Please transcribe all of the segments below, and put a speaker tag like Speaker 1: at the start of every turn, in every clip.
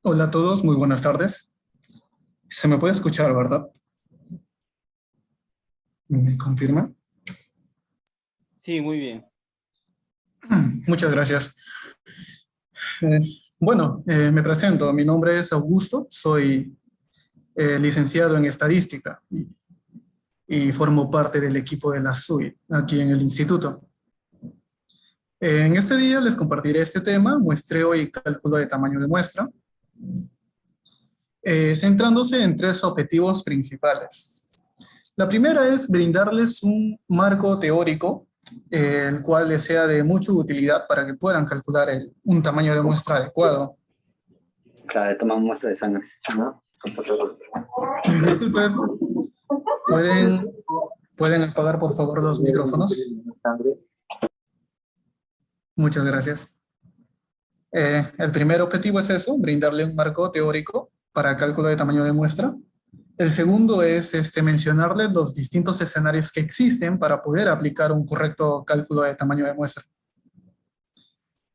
Speaker 1: Hola a todos, muy buenas tardes. Se me puede escuchar, ¿verdad? ¿Me confirma?
Speaker 2: Sí, muy bien.
Speaker 1: Muchas gracias. Eh, Me presento. Mi nombre es Augusto, soy licenciado en estadística y formo parte del equipo de la SUI aquí en el instituto. En este día les compartiré este tema, muestreo y cálculo de tamaño de muestra, centrándose en tres objetivos principales. La primera es brindarles un marco teórico, el cual les sea de mucha utilidad para que puedan calcular un tamaño de muestra adecuado.
Speaker 3: Claro, tomamos muestra de sangre, ¿no?
Speaker 1: Disculpe, ¿pueden, ¿pueden apagar por favor los micrófonos? Muchas gracias. El primer objetivo es eso, brindarle un marco teórico para cálculo de tamaño de muestra. El segundo es mencionarles los distintos escenarios que existen para poder aplicar un correcto cálculo de tamaño de muestra.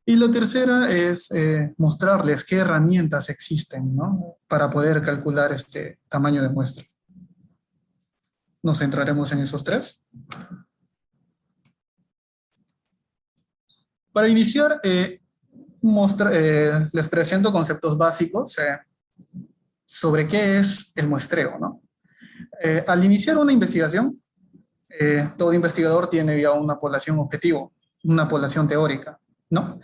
Speaker 1: Y la tercera es mostrarles qué herramientas existen, ¿no? Para poder calcular este tamaño de muestra. Nos centraremos en esos tres. Para iniciar, les presento conceptos básicos sobre qué es el muestreo, ¿no? Al iniciar una investigación, todo investigador tiene ya una población objetivo, una población teórica, ¿no?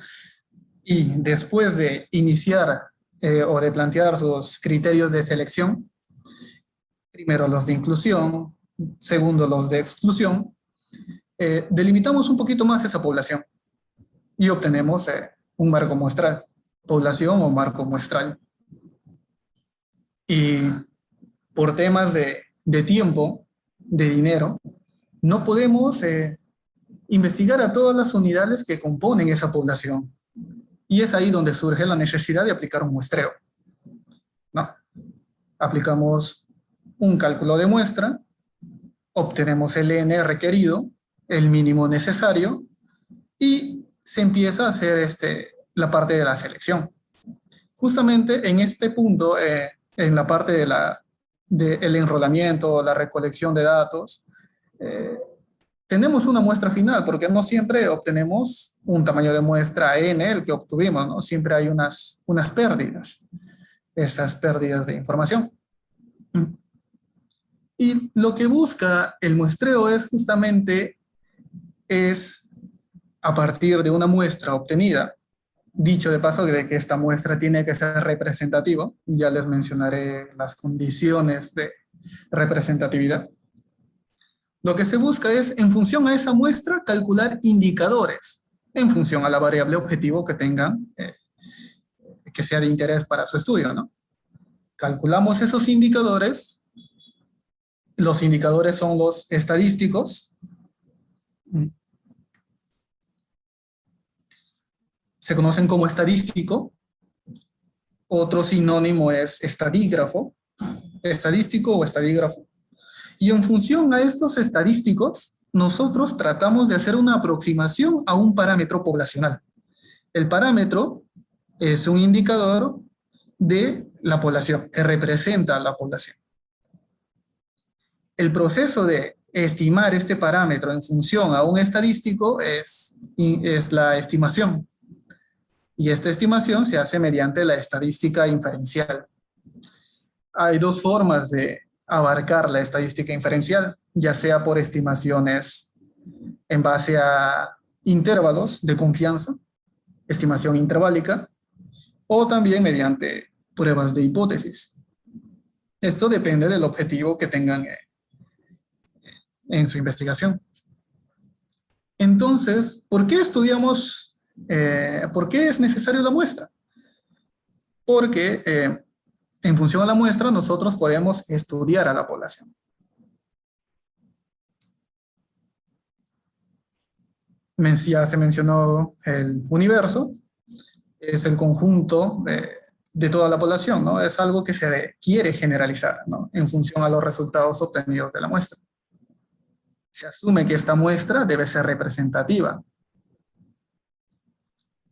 Speaker 1: Y después de iniciar o de plantear sus criterios de selección, primero los de inclusión, segundo los de exclusión, delimitamos un poquito más esa población y obtenemos un marco muestral, población o marco muestral. Y por temas de tiempo, de dinero, no podemos investigar a todas las unidades que componen esa población. Y es ahí donde surge la necesidad de aplicar un muestreo, ¿no? Aplicamos un cálculo de muestra, obtenemos el N requerido, el mínimo necesario, y se empieza a hacer la parte de la selección. Justamente en este punto, en la parte del enrolamiento, la recolección de datos, tenemos una muestra final, porque no siempre obtenemos un tamaño de muestra N, el que obtuvimos, ¿no? Siempre hay unas pérdidas, esas pérdidas de información. Y lo que busca el muestreo es justamente, a partir de una muestra obtenida, dicho de paso de que esta muestra tiene que ser representativa, ya les mencionaré las condiciones de representatividad. Lo que se busca es, en función a esa muestra, calcular indicadores en función a la variable objetivo que tengan, que sea de interés para su estudio, ¿no? Calculamos esos indicadores. Los indicadores son los estadísticos. Se conocen como estadístico. Otro sinónimo es estadígrafo, estadístico o estadígrafo. Y en función a estos estadísticos, nosotros tratamos de hacer una aproximación a un parámetro poblacional. El parámetro es un indicador de la población, que representa a la población. El proceso de estimar este parámetro en función a un estadístico es la estimación. Y esta estimación se hace mediante la estadística inferencial. Hay dos formas de abarcar la estadística inferencial, ya sea por estimaciones en base a intervalos de confianza, estimación interválica, o también mediante pruebas de hipótesis. Esto depende del objetivo que tengan en su investigación. Entonces, ¿por qué estudiamos, por qué es necesario la muestra? Porque en función a la muestra nosotros podemos estudiar a la población. Ya se mencionó el universo, es el conjunto de toda la población, ¿no? Es algo que se quiere generalizar, ¿no? En función a los resultados obtenidos de la muestra. Se asume que esta muestra debe ser representativa.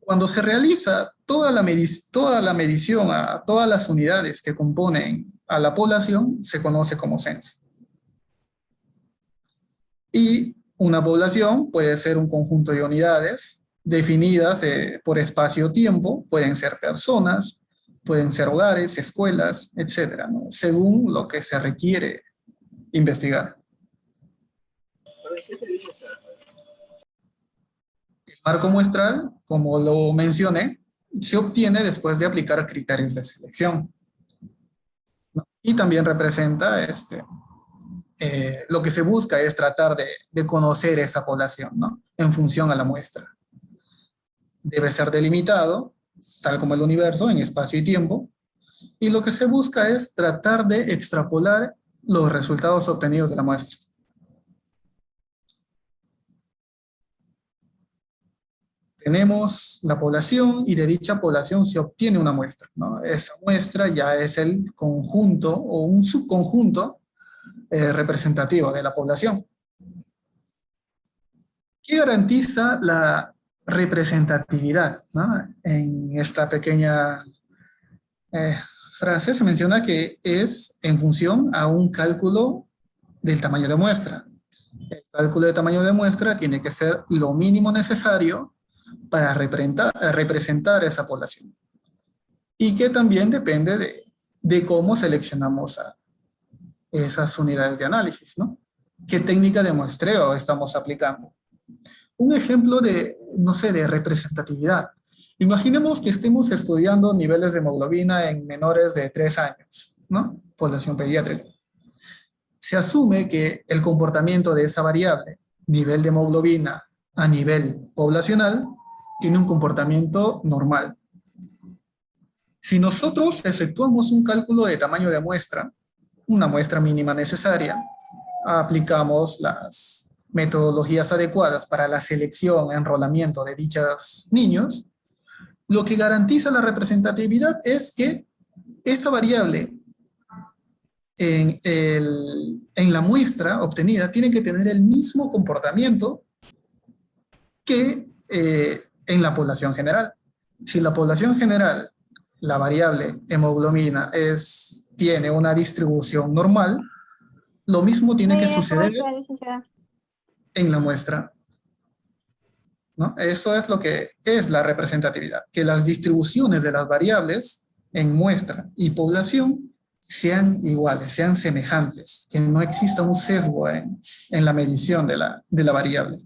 Speaker 1: Cuando se realiza toda la medición a todas las unidades que componen a la población se conoce como censo. Y una población puede ser un conjunto de unidades definidas por espacio-tiempo, pueden ser personas, pueden ser hogares, escuelas, etcétera, ¿no? Según lo que se requiere investigar. El marco muestral, como lo mencioné, se obtiene después de aplicar criterios de selección, ¿no? Y también representa lo que se busca es tratar de conocer esa población, ¿no? En función a la muestra. Debe ser delimitado, tal como el universo, en espacio y tiempo, y lo que se busca es tratar de extrapolar los resultados obtenidos de la muestra. Tenemos la población y de dicha población se obtiene una muestra, ¿no? Esa muestra ya es el conjunto o un subconjunto representativo de la población. ¿Qué garantiza la representatividad, ¿no? En esta pequeña frase se menciona que es en función a un cálculo del tamaño de muestra. El cálculo de tamaño de muestra tiene que ser lo mínimo necesario para representar esa población. Y que también depende de cómo seleccionamos a esas unidades de análisis, ¿no? ¿Qué técnica de muestreo estamos aplicando? Un ejemplo no sé, de representatividad. Imaginemos que estemos estudiando niveles de hemoglobina en menores de 3 años, ¿no? Población pediátrica. Se asume que el comportamiento de esa variable, nivel de hemoglobina a nivel poblacional, tiene un comportamiento normal. Si nosotros efectuamos un cálculo de tamaño de muestra, una muestra mínima necesaria, aplicamos las metodologías adecuadas para la selección, enrolamiento de dichos niños, lo que garantiza la representatividad es que esa variable en la muestra obtenida tiene que tener el mismo comportamiento que en la población general. Si la población general, la variable hemoglobina tiene una distribución normal, lo mismo tiene que suceder en la muestra, ¿no? Eso es lo que es la representatividad, que las distribuciones de las variables en muestra y población sean iguales, sean semejantes, que no exista un sesgo en la medición de la variable.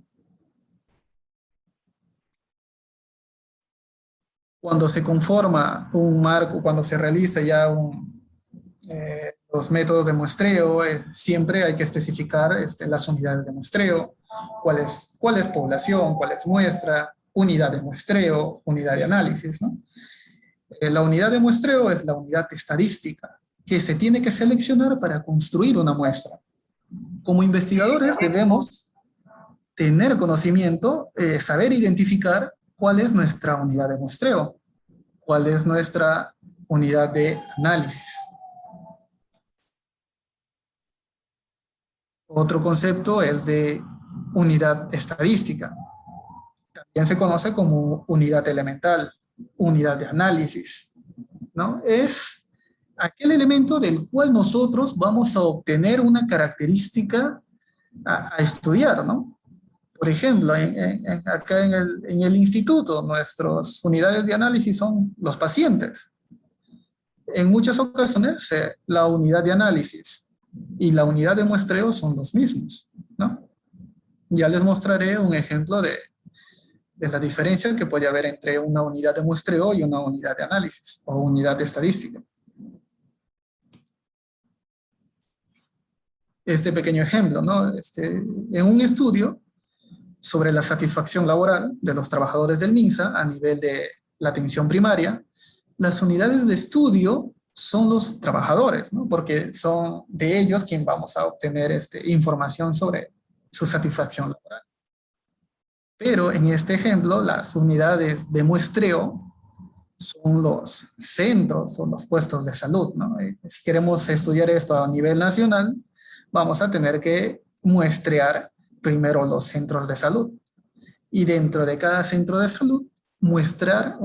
Speaker 1: Cuando se conforma un marco, cuando se realiza ya los métodos de muestreo, siempre hay que especificar las unidades de muestreo, cuál es población, cuál es muestra, unidad de muestreo, unidad de análisis, ¿no? La unidad de muestreo es la unidad estadística que se tiene que seleccionar para construir una muestra. Como investigadores debemos tener conocimiento, saber identificar cuál es nuestra unidad de muestreo, cuál es nuestra unidad de análisis. Otro concepto es de unidad estadística. También se conoce como unidad elemental, unidad de análisis, ¿no? Es aquel elemento del cual nosotros vamos a obtener una característica a estudiar, ¿no? Por ejemplo, acá en el instituto, nuestras unidades de análisis son los pacientes. En muchas ocasiones, la unidad de análisis y la unidad de muestreo son los mismos, ¿no? Ya les mostraré un ejemplo de la diferencia que puede haber entre una unidad de muestreo y una unidad de análisis o unidad de estadística. Este pequeño ejemplo, ¿no? En un estudio sobre la satisfacción laboral de los trabajadores del MINSA a nivel de la atención primaria, las unidades de estudio son los trabajadores, ¿no? Porque son de ellos quien vamos a obtener información sobre su satisfacción laboral. Pero en este ejemplo, las unidades de muestreo son los centros o los puestos de salud, ¿no? Si queremos estudiar esto a nivel nacional, vamos a tener que muestrear primero los centros de salud. Y dentro de cada centro de salud muestrar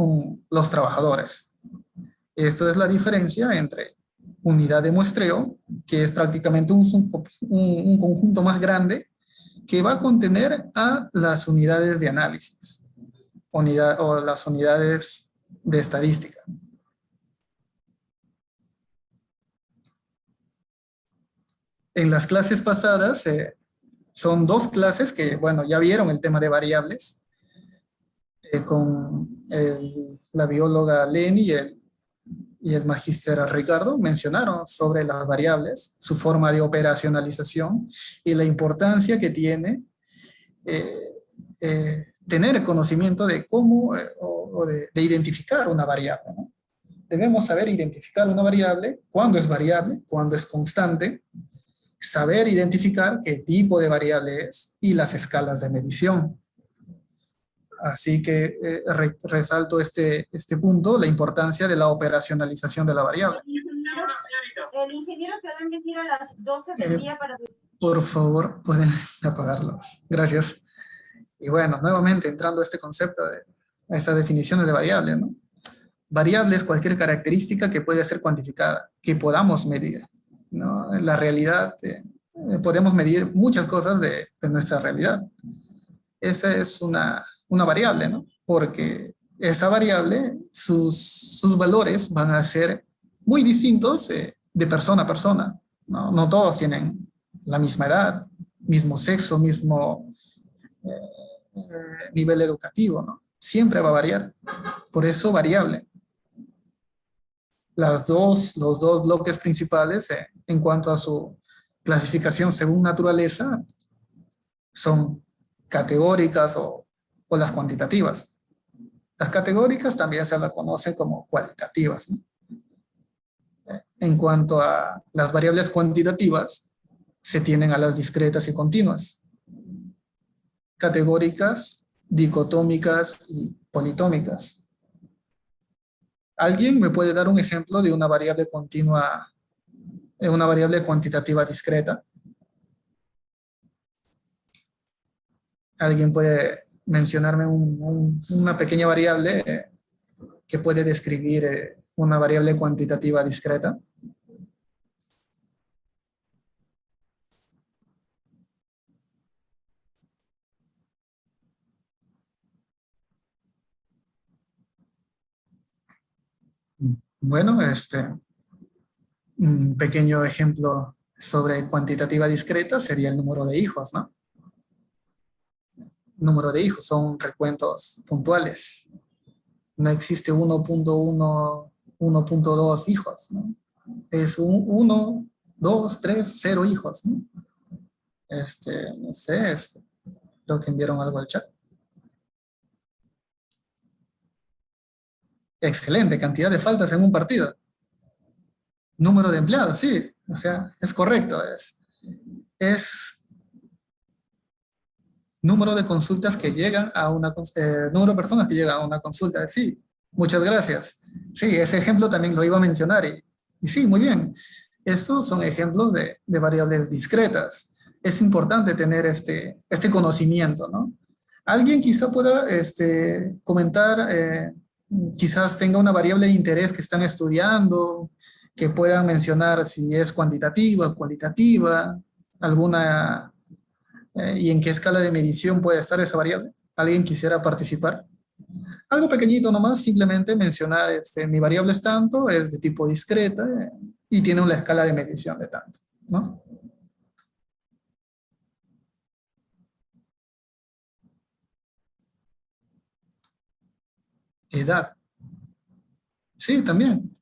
Speaker 1: los trabajadores. Esto es la diferencia entre unidad de muestreo, que es prácticamente un conjunto más grande que va a contener a las unidades de análisis o las unidades de estadística. En las clases pasadas son dos clases que, bueno, ya vieron el tema de variables con la bióloga Leni y el magíster Ricardo mencionaron sobre las variables, su forma de operacionalización y la importancia que tiene tener conocimiento de cómo o de identificar una variable, ¿no? Debemos saber identificar una variable, cuándo es constante, saber identificar qué tipo de variable es y las escalas de medición. Así que resalto este punto, la importancia de la operacionalización de la variable.
Speaker 4: El ingeniero quedó en venir a las 12 del día para...
Speaker 1: Por favor, pueden apagarlos. Gracias. Y bueno, nuevamente entrando a este concepto, a estas definiciones de variable, ¿no? Variable es cualquier característica que puede ser cuantificada, que podamos medir, ¿no? En la realidad, podemos medir muchas cosas de nuestra realidad. Esa es una variable, ¿no? Porque esa variable, sus valores van a ser muy distintos de persona a persona, ¿no? No todos tienen la misma edad, mismo sexo, mismo nivel educativo, ¿no? Siempre va a variar. Por eso variable. Los dos bloques principales en cuanto a su clasificación según naturaleza son categóricas o las cuantitativas. Las categóricas también se las conoce como cualitativas, ¿no? En cuanto a las variables cuantitativas, se tienen a las discretas y continuas. Categóricas, dicotómicas y politómicas. ¿Alguien me puede dar un ejemplo de una variable continua, una variable cuantitativa discreta? ¿Alguien puede mencionarme una pequeña variable que puede describir una variable cuantitativa discreta? Bueno, un pequeño ejemplo sobre cuantitativa discreta sería el número de hijos, ¿no? Número de hijos son recuentos puntuales. No existe 1.1, 1.2 hijos, ¿no? Es 1, 2, 3, 0 hijos, ¿no? No sé, creo que enviaron algo al chat. Excelente, cantidad de faltas en un partido. Número de empleados, sí, o sea, es correcto. Es número de consultas que llegan a número de personas que llegan a una consulta. Sí, muchas gracias. Sí, ese ejemplo también lo iba a mencionar y sí, muy bien. Esos son ejemplos de variables discretas. Es importante tener este conocimiento, ¿no? Alguien quizá pueda comentar, quizás tenga una variable de interés que están estudiando, que puedan mencionar si es cuantitativa, cualitativa, alguna, y en qué escala de medición puede estar esa variable. ¿Alguien quisiera participar? Algo pequeñito nomás, simplemente mencionar, mi variable es tanto, es de tipo discreta y tiene una escala de medición de tanto, ¿no? Edad. Sí, también.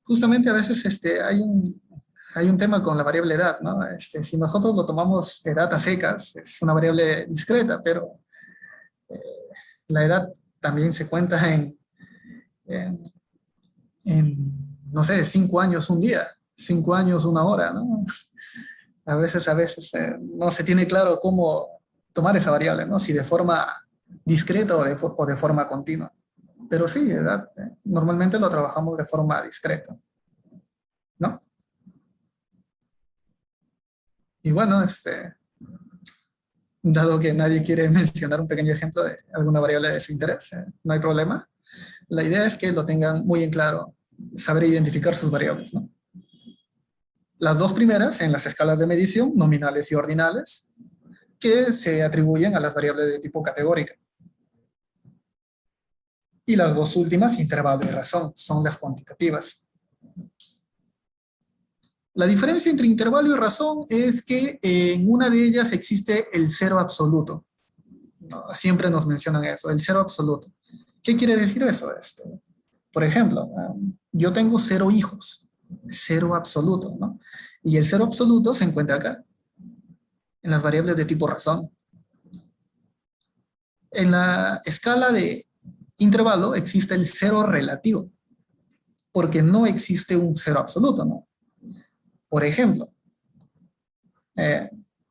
Speaker 1: Justamente a veces hay un tema con la variable edad, ¿no? Si nosotros lo tomamos edad a secas, es una variable discreta, pero eh, la edad también se cuenta en, no sé, 5 años un día, 5 años una hora, ¿no? A veces no se tiene claro cómo tomar esa variable, ¿no? Si de forma discreta o de forma continua. Pero sí, edad, normalmente lo trabajamos de forma discreta, ¿no? Y bueno, dado que nadie quiere mencionar un pequeño ejemplo de alguna variable de su interés, no hay problema. La idea es que lo tengan muy en claro, saber identificar sus variables, ¿no? Las dos primeras en las escalas de medición, nominales y ordinales, que se atribuyen a las variables de tipo categórica. Y las dos últimas, intervalo y razón, son las cuantitativas. La diferencia entre intervalo y razón es que en una de ellas existe el cero absoluto. ¿No? Siempre nos mencionan eso, el cero absoluto. ¿Qué quiere decir eso? Por ejemplo, yo tengo 0 hijos, cero absoluto, ¿no? Y el cero absoluto se encuentra acá, en las variables de tipo razón. En la escala de intervalo existe el cero relativo, porque no existe un cero absoluto, ¿no? Por ejemplo,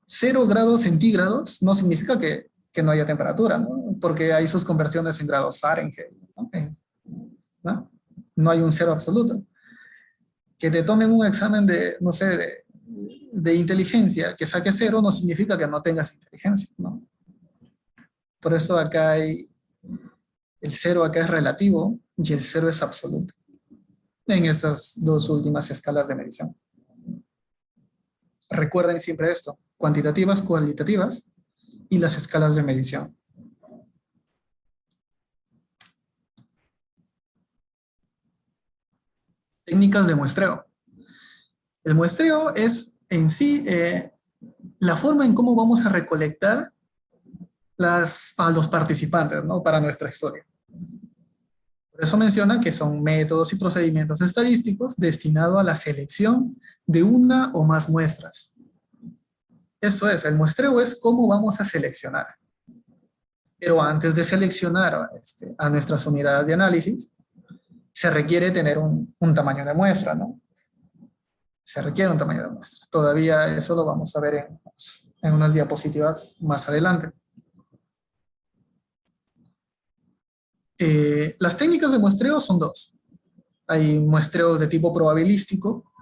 Speaker 1: 0 grados centígrados no significa que no haya temperatura, ¿no? Porque hay sus conversiones en grados Fahrenheit, ¿no? No hay un cero absoluto. Que te tomen un examen de, no sé, de inteligencia, que saque 0 no significa que no tengas inteligencia, ¿no? Por eso acá hay, el 0 acá es relativo y el 0 es absoluto en estas dos últimas escalas de medición. Recuerden siempre esto, cuantitativas, cualitativas y las escalas de medición. Técnicas de muestreo. El muestreo es en sí la forma en cómo vamos a recolectar a los participantes, ¿no? Para nuestra historia. Por eso menciona que son métodos y procedimientos estadísticos destinados a la selección de una o más muestras. Eso es, el muestreo es cómo vamos a seleccionar. Pero antes de seleccionar a nuestras unidades de análisis, se requiere tener un tamaño de muestra, ¿no? Se requiere un tamaño de muestra. Todavía eso lo vamos a ver en unas diapositivas más adelante. Las técnicas de muestreo son dos. Hay muestreos de tipo probabilístico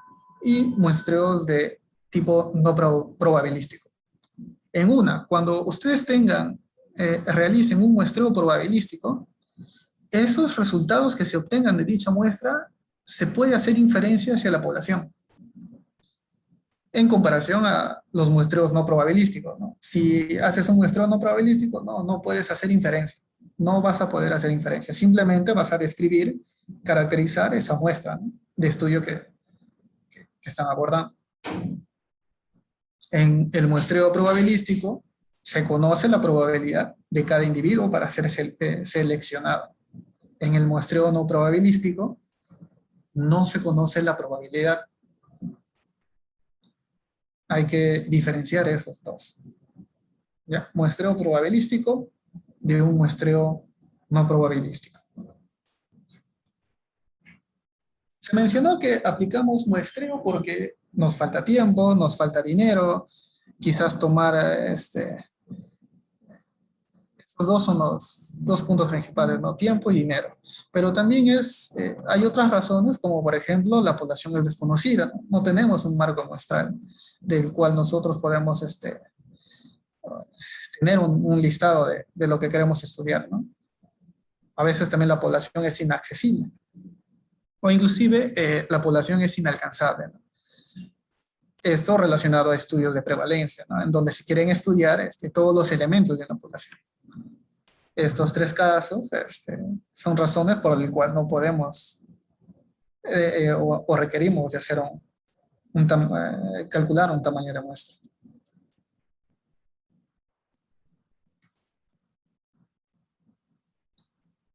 Speaker 1: y muestreos de tipo no probabilístico. En una, cuando ustedes realicen un muestreo probabilístico, esos resultados que se obtengan de dicha muestra se puede hacer inferencia hacia la población en comparación a los muestreos no probabilísticos, ¿no? Si haces un muestreo no probabilístico, no puedes hacer inferencia. No vas a poder hacer inferencia. Simplemente vas a describir, caracterizar esa muestra, ¿no? De estudio que están abordando. En el muestreo probabilístico se conoce la probabilidad de cada individuo para ser seleccionado. En el muestreo no probabilístico no se conoce la probabilidad. Hay que diferenciar esos dos. ¿Ya? Muestreo probabilístico de un muestreo no probabilístico. Se mencionó que aplicamos muestreo porque nos falta tiempo, nos falta dinero, quizás tomar esos dos son los dos puntos principales, ¿no? Tiempo y dinero. Pero también hay otras razones, como por ejemplo, la población es desconocida, ¿no? No tenemos un marco muestral del cual nosotros podemos tener un listado de lo que queremos estudiar, ¿no? A veces también la población es inaccesible. O inclusive la población es inalcanzable, ¿no? Esto relacionado a estudios de prevalencia, ¿no? En donde se quieren estudiar todos los elementos de una población. Estos tres casos son razones por las cuales no podemos o requerimos de hacer calcular un tamaño de muestra.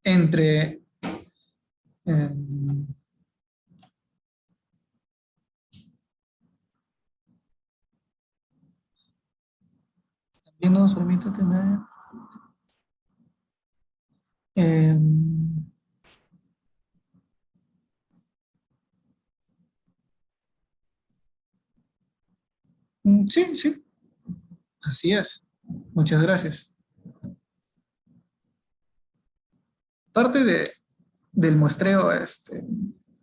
Speaker 1: Entre también nos permite tener sí, así es. Muchas gracias. Parte del muestreo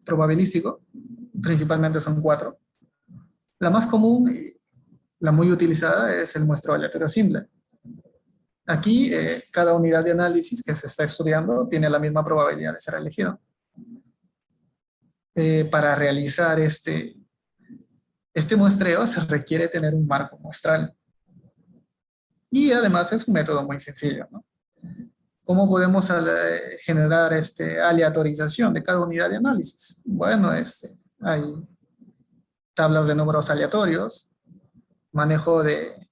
Speaker 1: probabilístico, principalmente son 4. La más común y la muy utilizada es el muestreo aleatorio simple. Aquí, cada unidad de análisis que se está estudiando tiene la misma probabilidad de ser elegido. Para realizar este muestreo se requiere tener un marco muestral. Y además es un método muy sencillo, ¿no? ¿Cómo podemos generar aleatorización de cada unidad de análisis? Bueno, hay tablas de números aleatorios, manejo de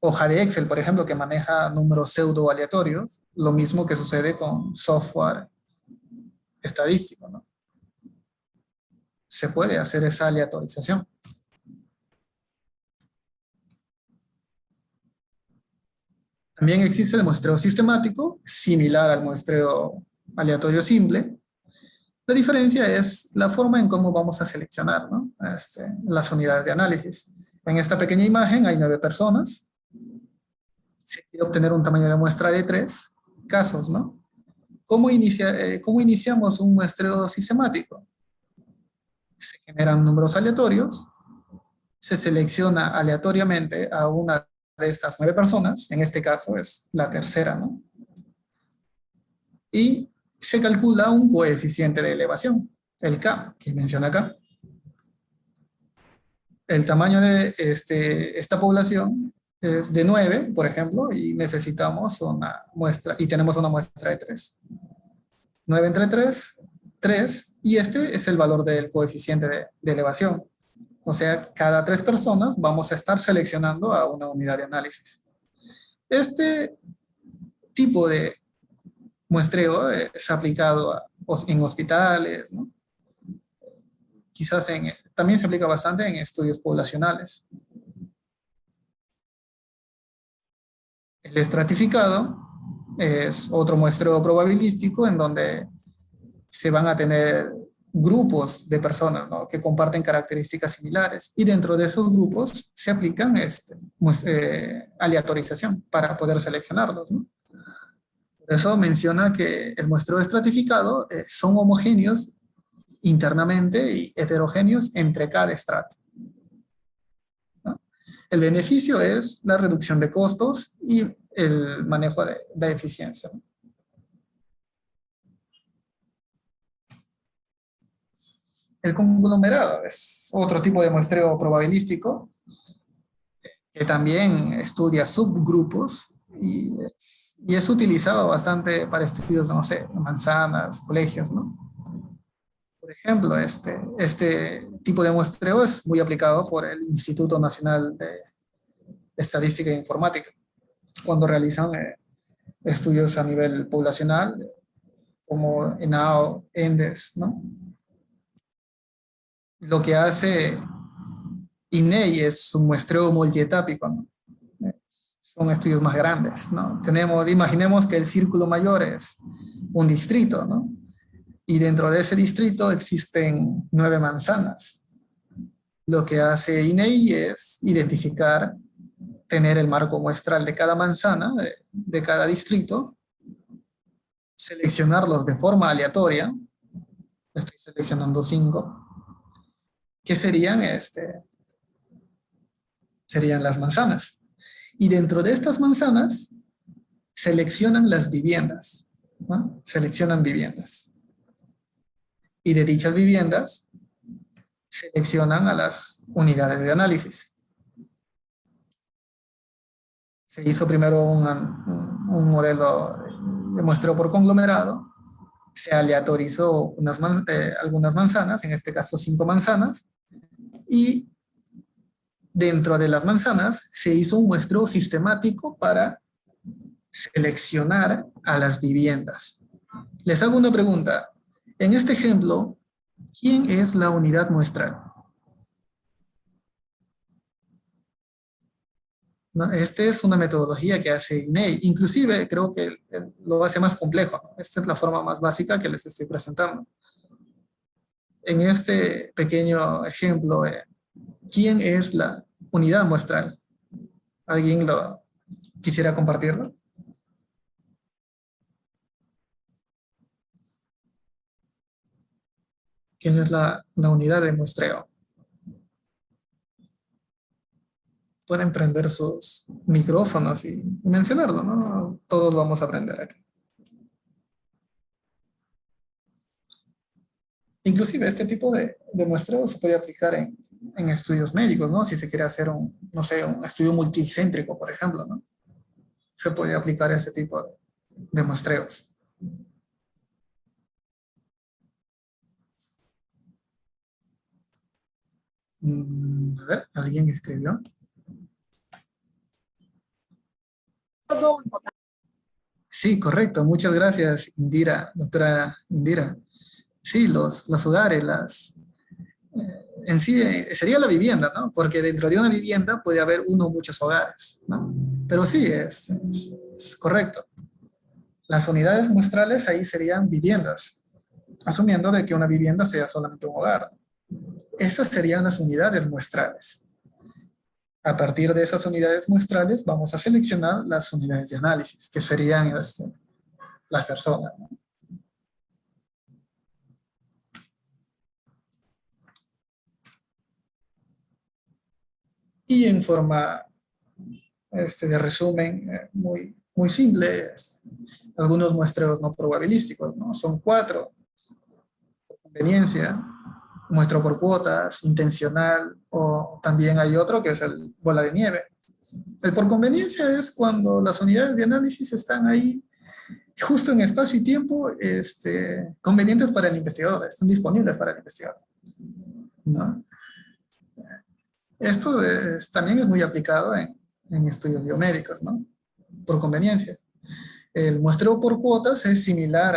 Speaker 1: hoja de Excel, por ejemplo, que maneja números pseudo aleatorios, lo mismo que sucede con software estadístico, ¿no? Se puede hacer esa aleatorización. También existe el muestreo sistemático, similar al muestreo aleatorio simple. La diferencia es la forma en cómo vamos a seleccionar, ¿no? Las unidades de análisis. En esta pequeña imagen hay 9 personas. Se quiere obtener un tamaño de muestra de 3 casos, ¿no? ¿Cómo iniciamos un muestreo sistemático? Se generan números aleatorios, se selecciona aleatoriamente a una de estas 9 personas, en este caso es la tercera, ¿no? Y se calcula un coeficiente de elevación, el K, que menciona acá. El tamaño de esta población es de 9, por ejemplo, y necesitamos una muestra, y tenemos una muestra de 3. 9 entre 3, 3, y este es el valor del coeficiente de elevación. O sea, cada 3 personas vamos a estar seleccionando a una unidad de análisis. Este tipo de muestreo es aplicado en hospitales, ¿no? Quizás también se aplica bastante en estudios poblacionales. El estratificado es otro muestreo probabilístico en donde se van a tener grupos de personas, ¿no?, que comparten características similares, y dentro de esos grupos se aplican aleatorización para poder seleccionarlos, ¿no? Por eso menciona que el muestreo estratificado son homogéneos internamente y heterogéneos entre cada estrato, ¿no? El beneficio es la reducción de costos y el manejo de eficiencia, ¿no? El conglomerado es otro tipo de muestreo probabilístico que también estudia subgrupos y es utilizado bastante para estudios, no sé, manzanas, colegios, ¿no? Por ejemplo, este tipo de muestreo es muy aplicado por el Instituto Nacional de Estadística e Informática, cuando realizan estudios a nivel poblacional, como ENAO, ENDES, ¿no? Lo que hace INEI es un muestreo multietápico, ¿no? Son estudios más grandes, ¿no? Imaginemos que el círculo mayor es un distrito, ¿no? Y dentro de ese distrito existen 9 manzanas. Lo que hace INEI es identificar, tener el marco muestral de cada manzana, de cada distrito, seleccionarlos de forma aleatoria. Estoy seleccionando 5, que serían las manzanas. Y dentro de estas manzanas seleccionan las viviendas, ¿no? Seleccionan viviendas. Y de dichas viviendas seleccionan a las unidades de análisis. Se hizo primero un modelo de muestreo por conglomerado, se aleatorizó algunas manzanas, en este caso 5 manzanas, y dentro de las manzanas se hizo un muestreo sistemático para seleccionar a las viviendas. Les hago una pregunta. En este ejemplo, ¿quién es la unidad muestral? ¿No? Esta es una metodología que hace INEI. Inclusive creo que lo hace más complejo, ¿no? Esta es la forma más básica que les estoy presentando. En este pequeño ejemplo, ¿quién es la unidad muestral? ¿Alguien lo quisiera compartirlo? ¿Quién es la unidad de muestreo? pueden prender sus micrófonos y mencionarlo, ¿no? Todos vamos a aprender aquí. Inclusive este tipo de muestreo se puede aplicar en estudios médicos, ¿no? Si se quiere hacer un, no sé, un estudio multicéntrico, por ejemplo, ¿no? Se puede aplicar ese tipo de muestreos. A ver, ¿alguien escribió? Sí, correcto. Muchas gracias, Indira, doctora Indira. Sí, los hogares, en sí sería la vivienda, ¿no? Porque dentro de una vivienda puede haber uno o muchos hogares, ¿no? Pero sí, es correcto. Las unidades muestrales ahí serían viviendas, asumiendo de que una vivienda sea solamente un hogar. Esas serían las unidades muestrales. A partir de esas unidades muestrales vamos a seleccionar las unidades de análisis, que serían las personas, ¿no? Y en forma de resumen muy simple, algunos muestreos no probabilísticos, ¿no? Son 4: conveniencia, muestreo por cuotas, intencional, o también hay otro que es el bola de nieve. El por conveniencia es cuando las unidades de análisis están ahí justo en espacio y tiempo convenientes para el investigador, están disponibles para el investigador, ¿no? Esto también es muy aplicado en estudios biomédicos, ¿no? Por conveniencia. El muestreo por cuotas es similar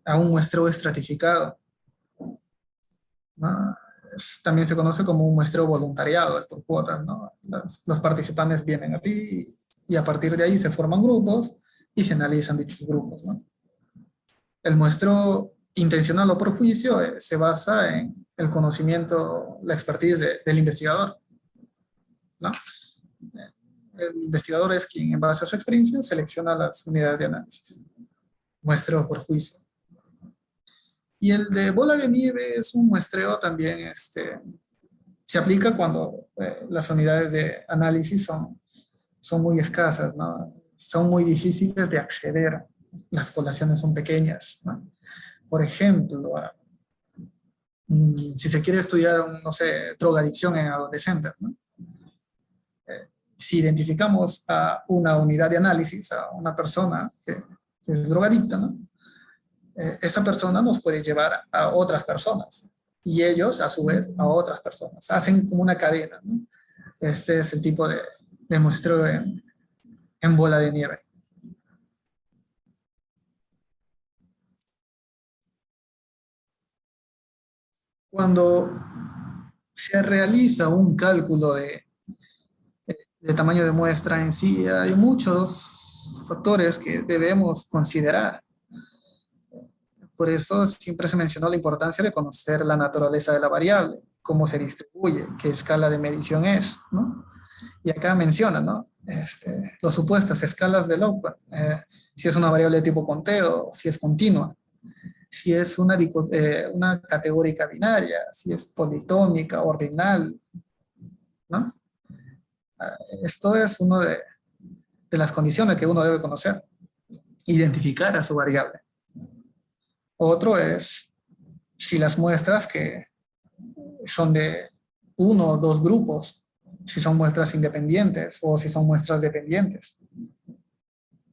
Speaker 1: a un muestreo estratificado, ¿no? También se conoce como un muestreo voluntariado por cuotas, ¿no? Los participantes vienen a ti y a partir de ahí se forman grupos y se analizan dichos grupos, ¿no? El muestreo intencional o por juicio se basa en el conocimiento, la expertise del investigador, ¿no? El investigador es quien, en base a su experiencia, selecciona las unidades de análisis. Muestreo por juicio. Y el de bola de nieve es un muestreo también, se aplica cuando las unidades de análisis son muy escasas, ¿no? Son muy difíciles de acceder. Las poblaciones son pequeñas, ¿no? Por ejemplo, si se quiere estudiar, no sé, drogadicción en adolescentes, ¿no? Si identificamos a una unidad de análisis, a una persona que es drogadicta, ¿no? Esa persona nos puede llevar a otras personas y ellos a su vez a otras personas. Hacen como una cadena, ¿no? Este es el tipo de muestreo en bola de nieve. Cuando se realiza un cálculo de tamaño de muestra en sí, hay muchos factores que debemos considerar. Por eso siempre se mencionó la importancia de conocer la naturaleza de la variable, cómo se distribuye, qué escala de medición es, ¿no? Y acá menciona, ¿no? Los supuestos, escalas de Lockwood, si es una variable de tipo conteo, si es continua, si es una categórica binaria, si es politómica, ordinal, ¿no? Esto es una de las condiciones que uno debe conocer, identificar a su variable. Otro es si las muestras que son de uno o dos grupos, si son muestras independientes o si son muestras dependientes,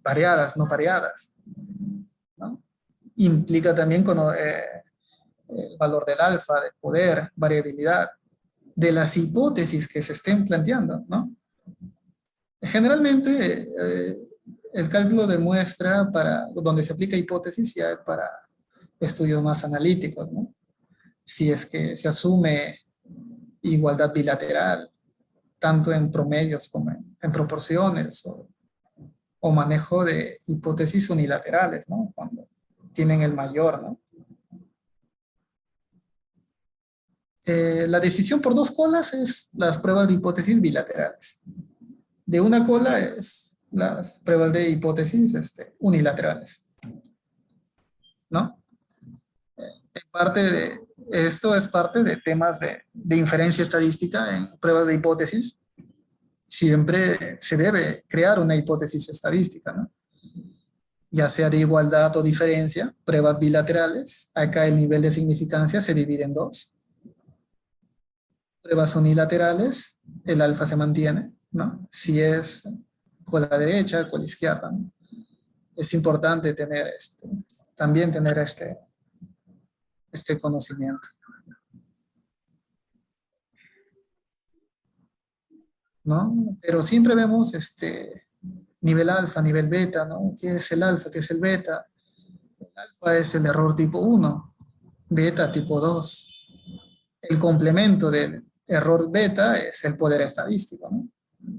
Speaker 1: variadas, no variadas, ¿no? Implica también el valor del alfa, del poder, variabilidad, de las hipótesis que se estén planteando, ¿no? Generalmente, el cálculo de muestra donde se aplica hipótesis ya es para estudios más analíticos, ¿no? Si es que se asume igualdad bilateral, tanto en promedios como en proporciones, o manejo de hipótesis unilaterales, ¿no? Cuando tienen el mayor, ¿no? La decisión por dos colas es las pruebas de hipótesis bilaterales. De una cola es las pruebas de hipótesis unilaterales, ¿no? Esto es parte de temas de inferencia estadística en pruebas de hipótesis, siempre se debe crear una hipótesis estadística, ¿no? Ya sea de igualdad o diferencia, pruebas bilaterales. Acá el nivel de significancia se divide en dos. Pruebas unilaterales, el alfa se mantiene, ¿no? Si es con la derecha, con la izquierda, ¿no? Es importante tener también tener este conocimiento, ¿no? Pero siempre vemos nivel alfa, nivel beta, ¿no? ¿Qué es el alfa? ¿Qué es el beta? El alfa es el error tipo 1, beta tipo 2. El complemento del error beta es el poder estadístico, ¿no?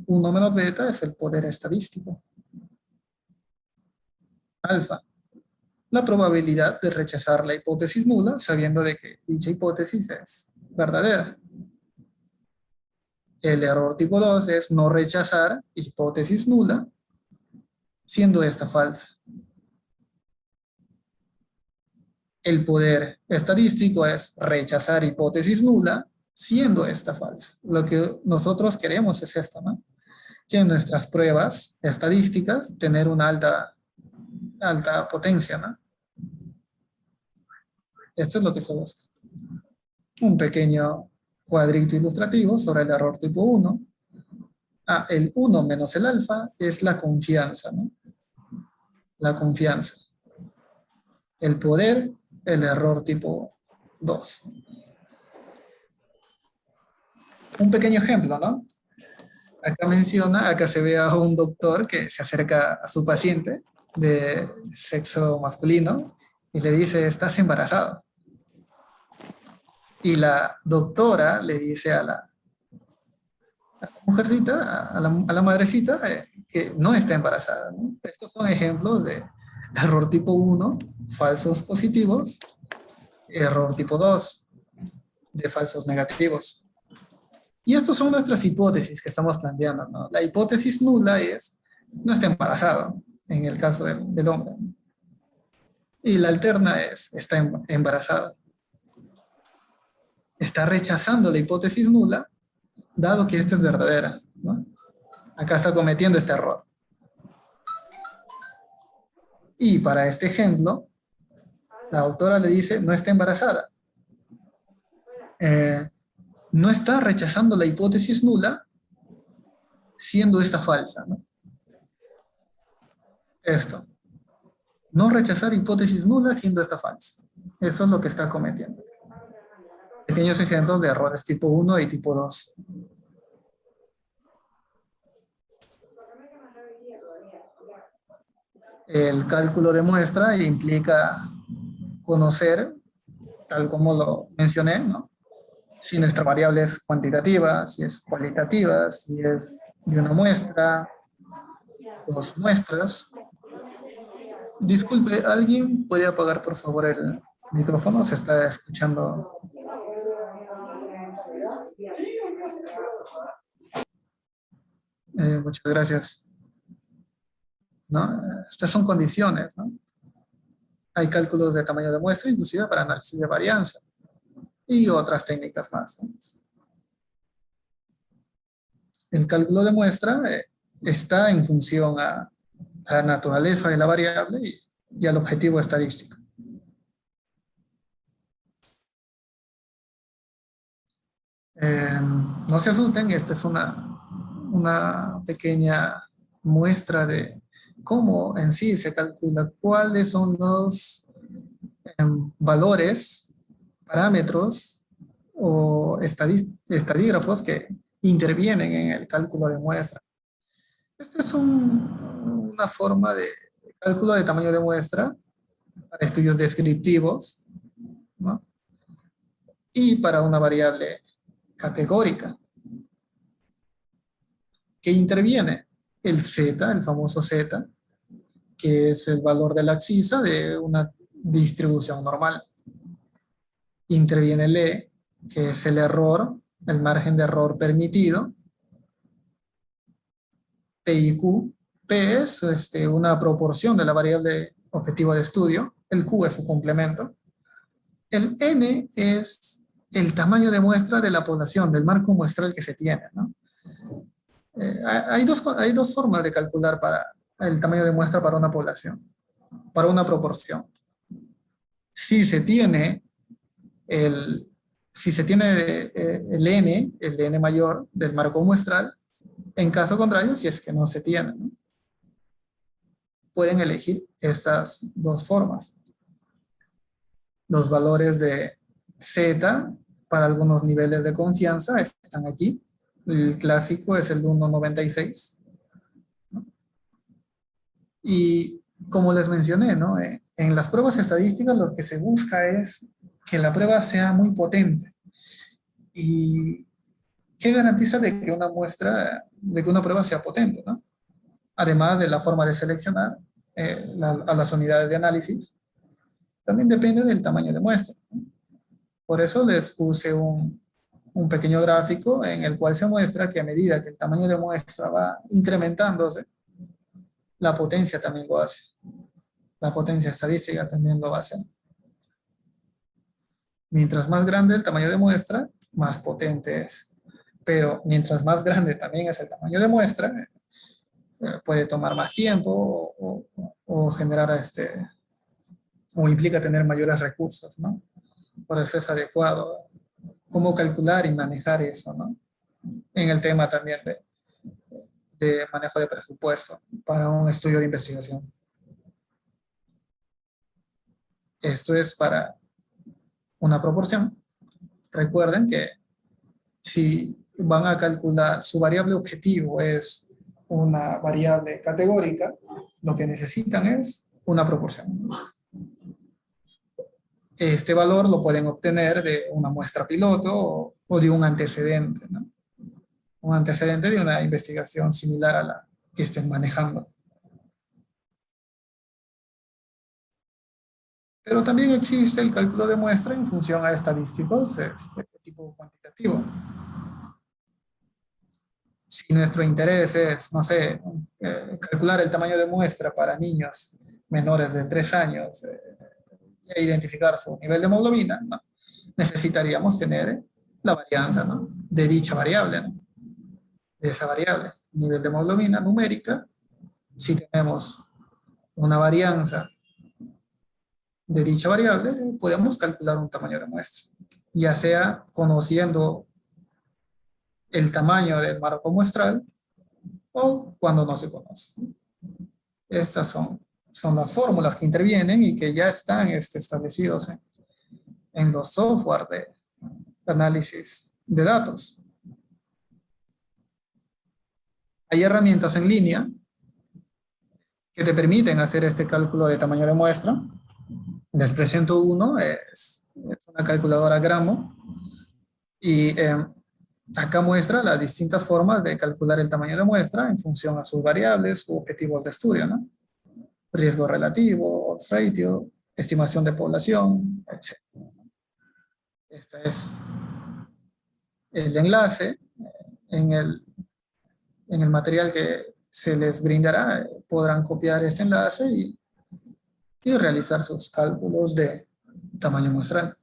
Speaker 1: 1 menos beta es el poder estadístico. Alfa, la probabilidad de rechazar la hipótesis nula sabiendo de que dicha hipótesis es verdadera. El error tipo 2 es no rechazar hipótesis nula siendo esta falsa. El poder estadístico es rechazar hipótesis nula siendo esta falsa. Lo que nosotros queremos es esto, ¿no? Que en nuestras pruebas estadísticas tener una alta potencia, ¿no? Esto es lo que se busca. Un pequeño cuadrito ilustrativo sobre el error tipo 1. El 1 menos el alfa es la confianza, ¿no? La confianza. El poder, el error tipo 2. Un pequeño ejemplo, ¿no? Acá se ve a un doctor que se acerca a su paciente de sexo masculino y le dice, estás embarazado. Y la doctora le dice a la mujercita, a la madrecita, que no está embarazada, ¿no? Estos son ejemplos de error tipo 1, falsos positivos, error tipo 2, de falsos negativos. Y estas son nuestras hipótesis que estamos planteando, ¿no? La hipótesis nula es, no está embarazado, en el caso del hombre, ¿no? Y la alterna es, está embarazada. Está rechazando la hipótesis nula, dado que esta es verdadera, ¿no? Acá está cometiendo este error. Y para este ejemplo, la autora le dice, no está embarazada. No está rechazando la hipótesis nula, siendo esta falsa, ¿no? Esto. No rechazar hipótesis nula, siendo esta falsa. Eso es lo que está cometiendo. Pequeños ejemplos de errores tipo 1 y tipo 2. El cálculo de muestra implica conocer, tal como lo mencioné, ¿no? Si nuestra variable es cuantitativa, si es cualitativa, si es de una muestra, dos muestras. Disculpe, ¿alguien puede apagar por favor el micrófono? Se está escuchando. Muchas gracias. ¿No? Estas son condiciones, ¿no? Hay cálculos de tamaño de muestra, inclusive para análisis de varianza. Y otras técnicas más, ¿no? El cálculo de muestra está en función a la naturaleza de la variable y al objetivo estadístico. No se asusten, esta es una pequeña muestra de cómo en sí se calcula cuáles son los valores, parámetros o estadígrafos que intervienen en el cálculo de muestra. Esta es una forma de cálculo de tamaño de muestra para estudios descriptivos, ¿no? Y para una variable categórica que interviene el z, el famoso z, que es el valor de la abscisa de una distribución normal. Interviene el e, que es el error, el margen de error permitido. P y Q. P es una proporción de la variable objetivo de estudio. El Q es su complemento. El N es el tamaño de muestra de la población, del marco muestral que se tiene, ¿no? Hay dos formas de calcular para el tamaño de muestra para una población, para una proporción. Si se tiene el, si se tiene el n mayor del marco muestral, en caso contrario, si es que no se tiene, ¿no? Pueden elegir estas dos formas. Los valores de Z para algunos niveles de confianza están aquí. El clásico es el 1,96. Y como les mencioné, ¿no? En las pruebas estadísticas lo que se busca es que la prueba sea muy potente. ¿Y qué garantiza de que una muestra, de que una prueba sea potente, ¿no? Además de la forma de seleccionar a las unidades de análisis, también depende del tamaño de muestra, ¿no? Por eso les puse un pequeño gráfico en el cual se muestra que a medida que el tamaño de muestra va incrementándose, la potencia también lo hace. La potencia estadística también lo hace. Mientras más grande el tamaño de muestra, más potente es. Pero mientras más grande también es el tamaño de muestra, puede tomar más tiempo o generar o implica tener mayores recursos, ¿no? Por eso es adecuado cómo calcular y manejar eso, ¿no? En el tema también de manejo de presupuesto para un estudio de investigación. Esto es para una proporción. Recuerden que si van a calcular, su variable objetivo es una variable categórica, lo que necesitan es una proporción. Este valor lo pueden obtener de una muestra piloto o de un antecedente, ¿no? Un antecedente de una investigación similar a la que estén manejando. Pero también existe el cálculo de muestra en función a estadísticos de tipo cuantitativo. Si nuestro interés es, no sé, calcular el tamaño de muestra para niños menores de 3 años e identificar su nivel de hemoglobina, ¿no? Necesitaríamos tener la varianza, ¿no? De dicha variable, ¿no? De esa variable, nivel de hemoglobina numérica. Si tenemos una varianza de dicha variable, podemos calcular un tamaño de muestra, ya sea conociendo el tamaño del marco muestral o cuando no se conoce. Estas son las fórmulas que intervienen y que ya están establecidos en los software de análisis de datos. Hay herramientas en línea que te permiten hacer este cálculo de tamaño de muestra. Les presento uno, es una calculadora Gramo, y acá muestra las distintas formas de calcular el tamaño de muestra en función a sus variables u objetivos de estudio, ¿no? Riesgo relativo, odds ratio, estimación de población, etc. Este es el enlace en el material que se les brindará. Podrán copiar este enlace y realizar sus cálculos de tamaño muestral.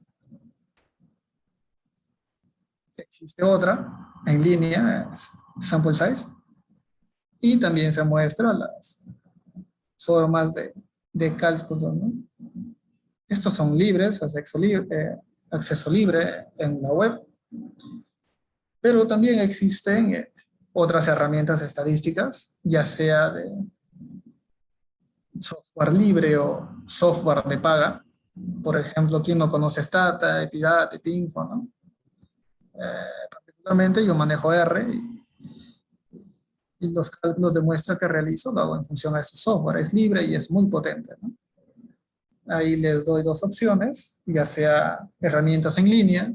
Speaker 1: Existe otra en línea, es sample size, y también se muestran las formas de cálculo, ¿no? Estos son libres, acceso libre en la web, pero también existen otras herramientas estadísticas, ya sea de software libre o software de paga. Por ejemplo, quien no conoce Stata, Epidata, Epinfo, ¿no? Particularmente yo manejo R y los cálculos de muestra que realizo lo hago en función a este software. Es libre y es muy potente, ¿no? Ahí les doy dos opciones, ya sea herramientas en línea,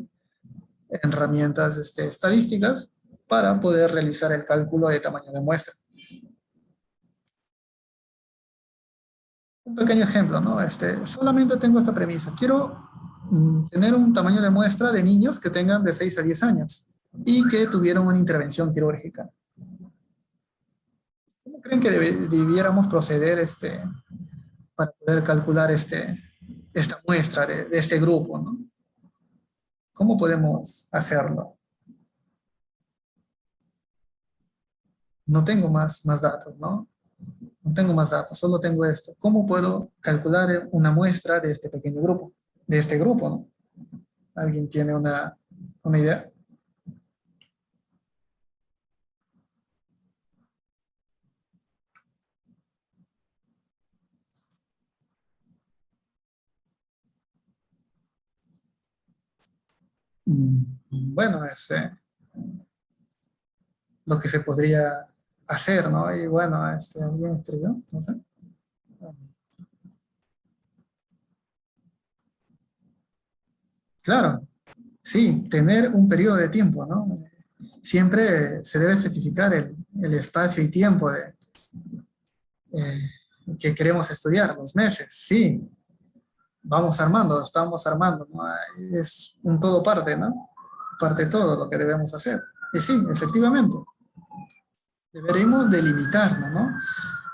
Speaker 1: herramientas estadísticas, para poder realizar el cálculo de tamaño de muestra. Un pequeño ejemplo, ¿no? Solamente tengo esta premisa. Quiero tener un tamaño de muestra de niños que tengan de 6 a 10 años y que tuvieron una intervención quirúrgica. ¿Cómo creen que debiéramos proceder para poder calcular esta muestra de este grupo, ¿no? ¿Cómo podemos hacerlo? no tengo más datos, ¿no? No tengo más datos, solo tengo esto. ¿Cómo puedo calcular una muestra de este pequeño grupo? De este grupo, ¿no? ¿Alguien tiene una idea? Bueno, es lo que se podría hacer, ¿no? Y bueno, ¿alguien escribió? No sé. Claro, sí, tener un periodo de tiempo, ¿no? Siempre se debe especificar el espacio y tiempo eh, que queremos estudiar, los meses, sí. Vamos armando, estamos armando, ¿no? Es un todo parte, ¿no? Parte de todo lo que debemos hacer. Y sí, efectivamente, deberemos delimitarlo, ¿no?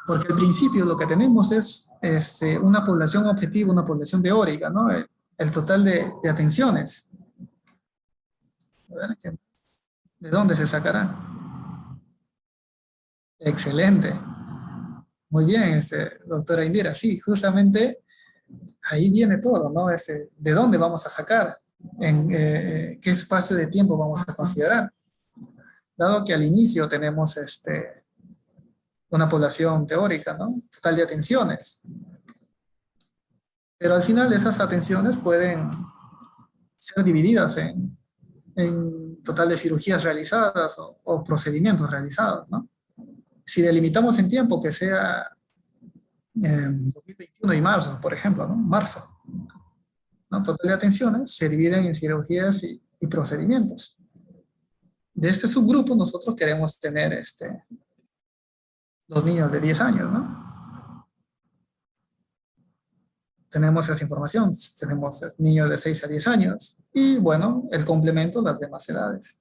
Speaker 1: Porque al principio lo que tenemos es una población objetiva, una población teórica, ¿no? El total de atenciones. A ver, ¿de dónde se sacará? Excelente. Muy bien, doctora Indira. Sí, justamente ahí viene todo, ¿no? ¿De dónde vamos a sacar? ¿En qué espacio de tiempo vamos a considerar? Dado que al inicio tenemos una población teórica, ¿no? Total de atenciones. Pero al final esas atenciones pueden ser divididas en total de cirugías realizadas o procedimientos realizados, ¿no? Si delimitamos en tiempo que sea 2021 y marzo, por ejemplo, ¿no? Marzo, ¿no? Total de atenciones se dividen en cirugías y procedimientos. De este subgrupo nosotros queremos tener los niños de 10 años, ¿no? Tenemos esa información, tenemos niños de 6 a 10 años y bueno, el complemento, las demás edades.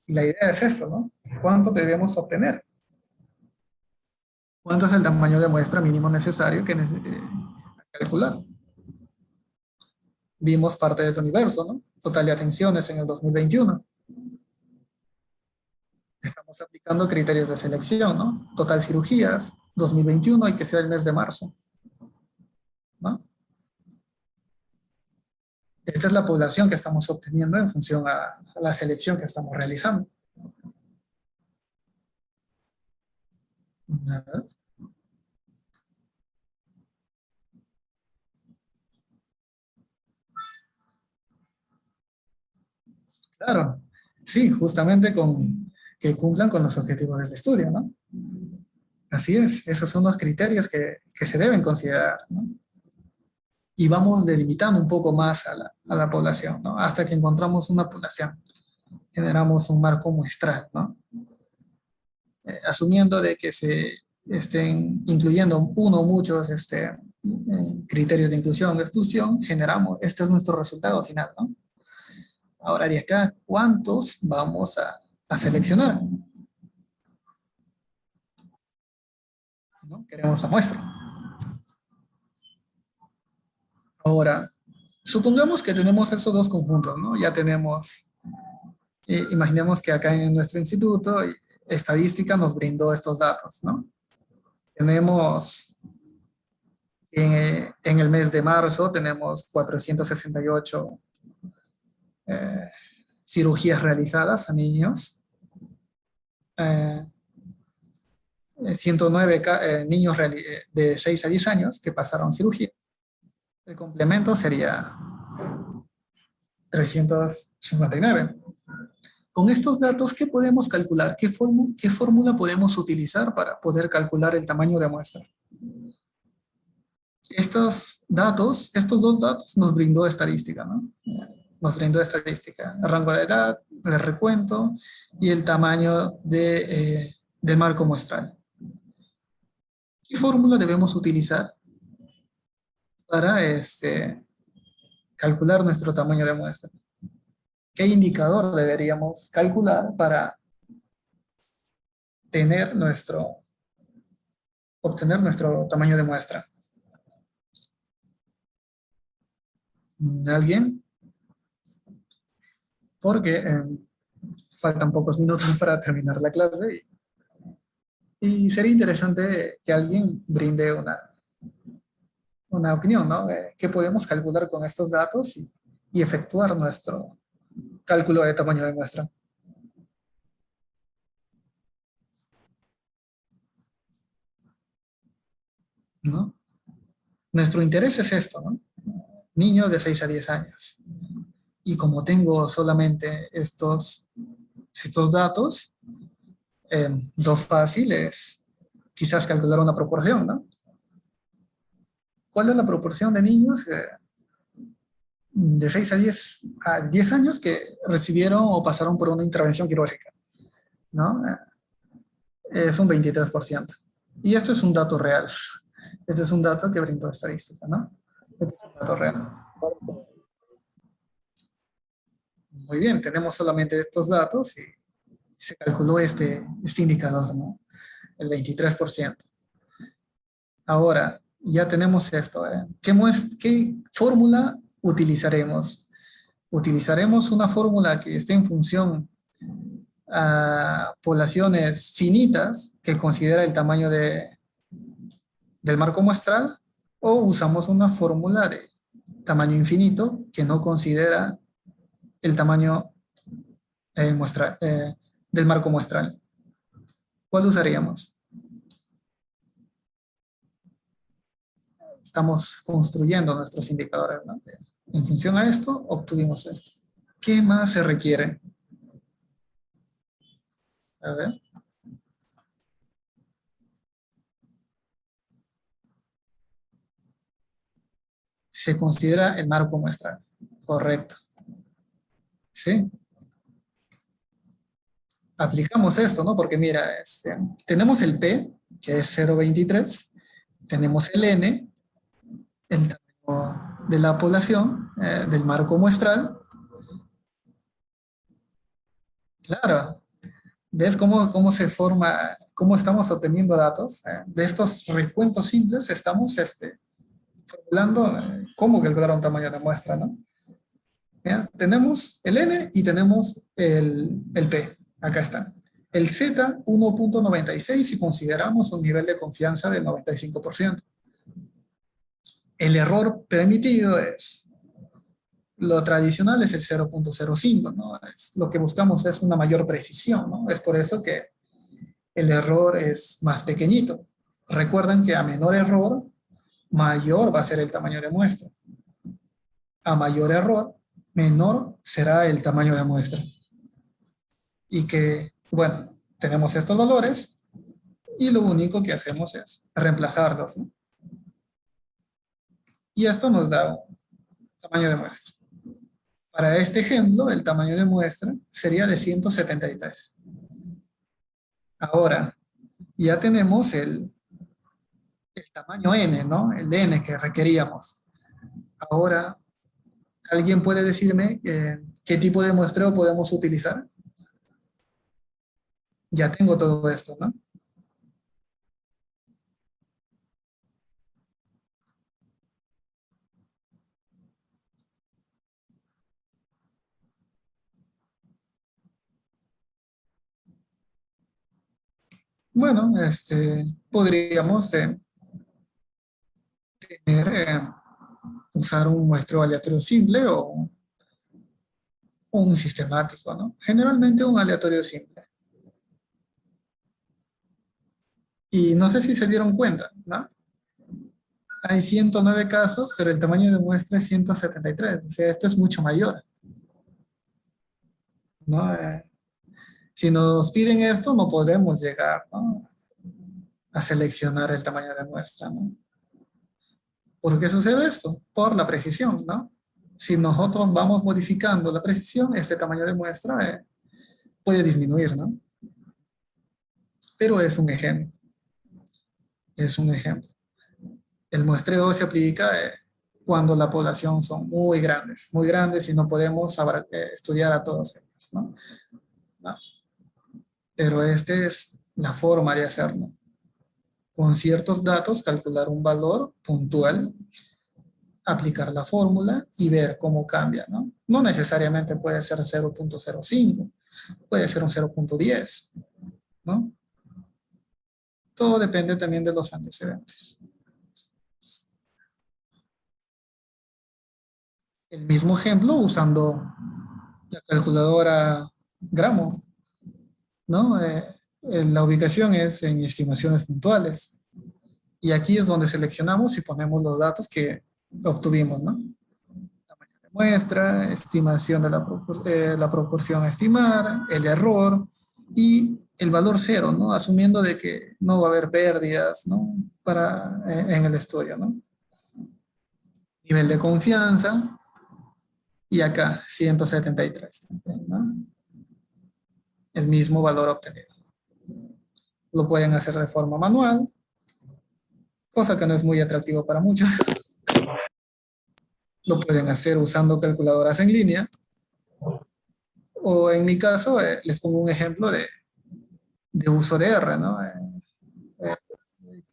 Speaker 1: Y la idea es esto, ¿no? ¿Cuánto debemos obtener? ¿Cuánto es el tamaño de muestra mínimo necesario que calcular? Vimos parte del universo, ¿no? Total de atenciones en el 2021. Estamos aplicando criterios de selección, ¿no? Total cirugías, 2021, y que sea el mes de marzo, ¿no? Esta es la población que estamos obteniendo en función a la selección que estamos realizando. A ver. Claro, sí, justamente que cumplan con los objetivos del estudio, ¿no? Así es, esos son los criterios que se deben considerar, ¿no? Y vamos delimitando un poco más a la población, ¿no? Hasta que encontramos una población, generamos un marco muestral, ¿no? Asumiendo de que se estén incluyendo uno o muchos criterios de inclusión o exclusión, generamos, este es nuestro resultado final, ¿no? Ahora de acá, ¿cuántos vamos a seleccionar? ¿No? Queremos la muestra. Ahora, supongamos que tenemos esos dos conjuntos, ¿no? Ya tenemos, imaginemos que acá en nuestro instituto, estadística nos brindó estos datos, ¿no? Tenemos, en el mes de marzo, tenemos 468 cirugías realizadas a niños, 109 niños de 6 a 10 años que pasaron cirugía. El complemento sería 359. Con estos datos, ¿qué podemos calcular? ¿Qué fórmula podemos utilizar para poder calcular el tamaño de muestra? Estos dos datos nos brindó estadística, ¿no? Nos brindó estadística, el rango de edad, el recuento y el tamaño del marco muestral. ¿Qué fórmula debemos utilizar para calcular nuestro tamaño de muestra? ¿Qué indicador deberíamos calcular para obtener nuestro tamaño de muestra? ¿Alguien? Porque faltan pocos minutos para terminar la clase y sería interesante que alguien brinde una opinión, ¿no? ¿Qué podemos calcular con estos datos y efectuar nuestro cálculo de tamaño de muestra? ¿No? Nuestro interés es esto, ¿no? Niños de 6 a 10 años. Y como tengo solamente estos datos, lo fácil es quizás calcular una proporción, ¿no? ¿Cuál es la proporción de niños de 6 a 10 años que recibieron o pasaron por una intervención quirúrgica? ¿No? Es un 23%. Y esto es un dato real. Este es un dato que brindó estadística, ¿no? Este es un dato real. Muy bien, tenemos solamente estos datos y se calculó este indicador, ¿no? El 23%. Ahora, ya tenemos esto. ¿Qué fórmula utilizaremos? Utilizaremos una fórmula que esté en función a poblaciones finitas que considera el tamaño del marco muestral, o usamos una fórmula de tamaño infinito que no considera el tamaño del marco muestral. ¿Cuál usaríamos? Estamos construyendo nuestros indicadores, ¿no? En función a esto, obtuvimos esto. ¿Qué más se requiere? A ver. Se considera el marco muestral. Correcto. ¿Sí? Aplicamos esto, ¿no? Porque mira, tenemos el P, que es 0,23. Tenemos el N, el tamaño de la población, del marco muestral. Claro. ¿Ves cómo se forma, cómo estamos obteniendo datos? De estos recuentos simples estamos formulando cómo calcular un tamaño de muestra, ¿no? ¿Ya? Tenemos el N y tenemos el P. Acá está. El Z, 1,96 si consideramos un nivel de confianza del 95%. El error permitido es, lo tradicional es el 0,05, ¿no? Lo que buscamos es una mayor precisión, ¿no? Es por eso que el error es más pequeñito. Recuerden que a menor error, mayor va a ser el tamaño de muestra. A mayor error, menor será el tamaño de muestra. Y que, bueno, tenemos estos valores y lo único que hacemos es reemplazarlos, ¿no? Y esto nos da un tamaño de muestra. Para este ejemplo, el tamaño de muestra sería de 173. Ahora, ya tenemos el tamaño N, ¿no? El de N que requeríamos. Ahora, ¿alguien puede decirme qué tipo de muestreo podemos utilizar? Ya tengo todo esto, ¿no? Bueno, podríamos usar un muestreo aleatorio simple o un sistemático, ¿no? Generalmente un aleatorio simple. Y no sé si se dieron cuenta, ¿no? Hay 109 casos, pero el tamaño de muestra es 173. O sea, esto es mucho mayor, ¿no? Si nos piden esto, no podremos llegar, ¿no?, a seleccionar el tamaño de muestra, ¿no? ¿Por qué sucede esto? Por la precisión, ¿no? Si nosotros vamos modificando la precisión, este tamaño de muestra puede disminuir, ¿no? Pero es un ejemplo. Es un ejemplo. El muestreo se aplica cuando la población son muy grandes y no podemos estudiar a todos ellos, ¿no? ¿No? Pero esta es la forma de hacerlo. Con ciertos datos, calcular un valor puntual, aplicar la fórmula y ver cómo cambia, ¿no? No necesariamente puede ser 0,05, puede ser un 0.10, ¿no? Todo depende también de los antecedentes. El mismo ejemplo usando la calculadora Gramo, ¿no? La ubicación es en estimaciones puntuales. Y aquí es donde seleccionamos y ponemos los datos que obtuvimos, ¿no? Tamaño de muestra, estimación de la proporción a estimar, el error y el valor cero, ¿no? Asumiendo de que no va a haber pérdidas, ¿no? En el estudio, ¿no? Nivel de confianza y acá 173, ¿no? El mismo valor obtenido. Lo pueden hacer de forma manual, cosa que no es muy atractivo para muchos. Lo pueden hacer usando calculadoras en línea. O en mi caso, les pongo un ejemplo de uso de R, ¿no?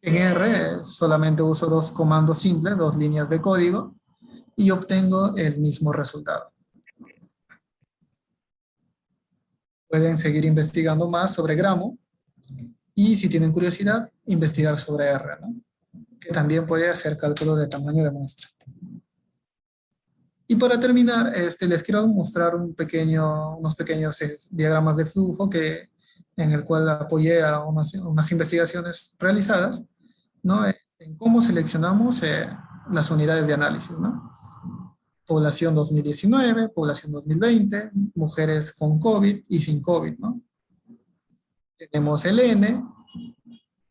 Speaker 1: En R solamente uso dos comandos simples, dos líneas de código, y obtengo el mismo resultado. Pueden seguir investigando más sobre Gramo, y si tienen curiosidad, investigar sobre R, ¿no? Que también puede hacer cálculo de tamaño de muestra. Y para terminar, les quiero mostrar unos pequeños diagramas de flujo en el cual apoyé a unas investigaciones realizadas, ¿no? En cómo seleccionamos las unidades de análisis, ¿no? Población 2019, población 2020, mujeres con COVID y sin COVID, ¿no? Tenemos el N,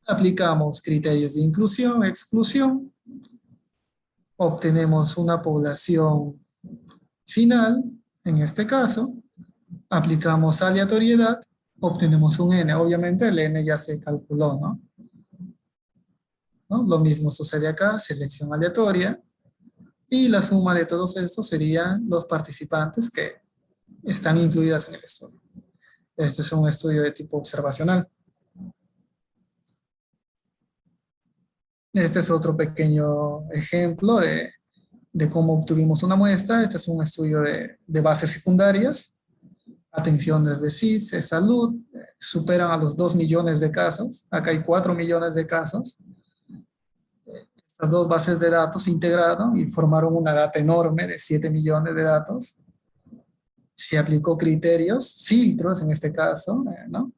Speaker 1: aplicamos criterios de inclusión, exclusión, obtenemos una población final, en este caso, aplicamos aleatoriedad, obtenemos un N. Obviamente el N ya se calculó, ¿no? Lo mismo sucede acá, selección aleatoria, y la suma de todos estos serían los participantes que están incluidas en el estudio. Este es un estudio de tipo observacional. Este es otro pequeño ejemplo de cómo obtuvimos una muestra. Este es un estudio de bases secundarias. Atenciones de CIS, de salud, superan a los 2 millones de casos. Acá hay 4 millones de casos. Estas dos bases de datos se integraron y formaron una data enorme de 7 millones de datos. Se aplicó criterios, filtros en este caso, ¿no?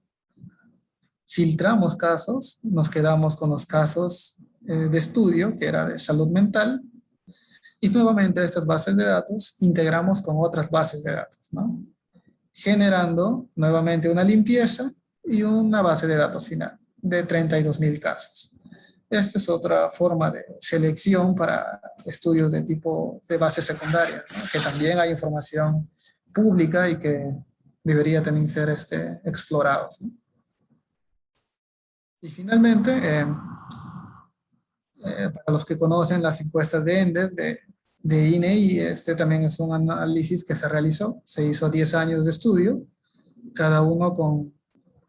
Speaker 1: Filtramos casos, nos quedamos con los casos de estudio, que era de salud mental, y nuevamente estas bases de datos integramos con otras bases de datos, ¿no? Generando nuevamente una limpieza y una base de datos final de 32,000 casos. Esta es otra forma de selección para estudios de tipo de bases secundarias, ¿no? Que también hay información pública y que debería también ser explorados, ¿no? Y finalmente, para los que conocen las encuestas de ENDES, de INEI, este también es un análisis que se realizó, se hizo 10 años de estudio, cada uno con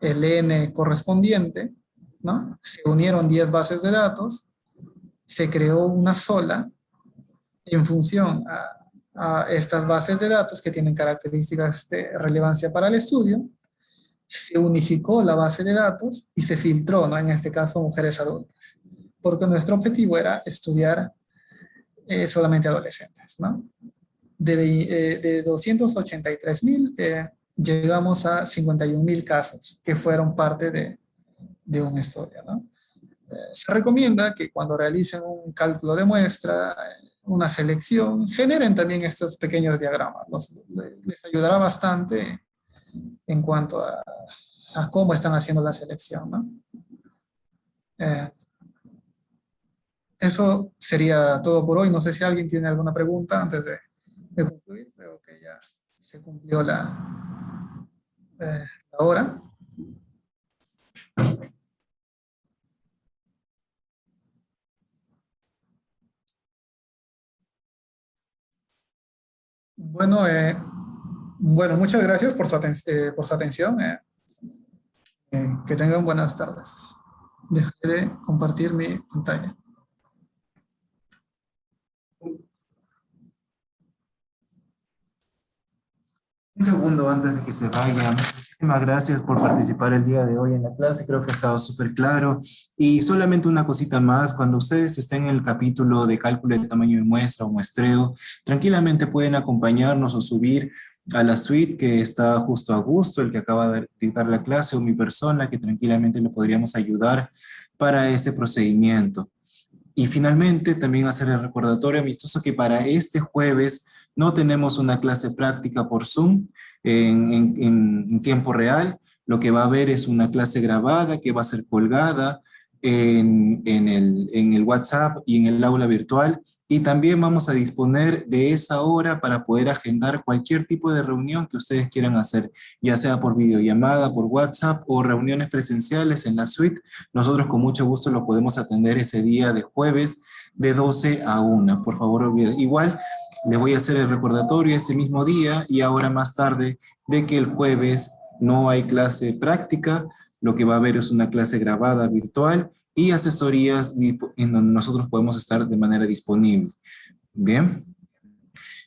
Speaker 1: el N correspondiente, ¿no? Se unieron 10 bases de datos, se creó una sola en función a estas bases de datos que tienen características de relevancia para el estudio, se unificó la base de datos y se filtró, ¿no? En este caso, mujeres adultas, porque nuestro objetivo era estudiar solamente adolescentes, ¿no? De 283,000, llegamos a 51,000 casos que fueron parte de un estudio, ¿no? Se recomienda que cuando realicen un cálculo de muestra, una selección, generen también estos pequeños diagramas. Les ayudará bastante en cuanto a cómo están haciendo la selección, ¿no? Eso sería todo por hoy. No sé si alguien tiene alguna pregunta antes de concluir. Creo que ya se cumplió la hora. Bueno, muchas gracias por su atención. Que tengan buenas tardes. Dejaré de compartir mi pantalla.
Speaker 5: segundo antes de que se vayan. Muchísimas gracias por participar el día de hoy en la clase. Creo que ha estado súper claro. Y solamente una cosita más. Cuando ustedes estén en el capítulo de cálculo de tamaño de muestra o muestreo, tranquilamente pueden acompañarnos o subir a la suite que está justo a gusto, el que acaba de dictar la clase o mi persona, que tranquilamente le podríamos ayudar para ese procedimiento. Y finalmente, también hacer el recordatorio amistoso que para este jueves no tenemos una clase práctica por Zoom en tiempo real. Lo que va a haber es una clase grabada que va a ser colgada en el WhatsApp y en el aula virtual. Y también vamos a disponer de esa hora para poder agendar cualquier tipo de reunión que ustedes quieran hacer, ya sea por videollamada, por WhatsApp o reuniones presenciales en la suite. Nosotros con mucho gusto lo podemos atender ese día de jueves de 12 a 1. Por favor, olviden. Igual les voy a hacer el recordatorio ese mismo día y ahora más tarde de que el jueves no hay clase práctica, lo que va a haber es una clase grabada virtual y asesorías en donde nosotros podemos estar de manera disponible. Bien.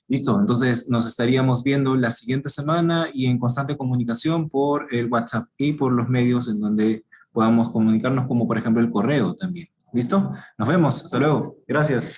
Speaker 5: Listo, entonces nos estaríamos viendo la siguiente semana y en constante comunicación por el WhatsApp y por los medios en donde podamos comunicarnos, como por ejemplo el correo también. ¿Listo? Nos vemos. Hasta luego. Gracias.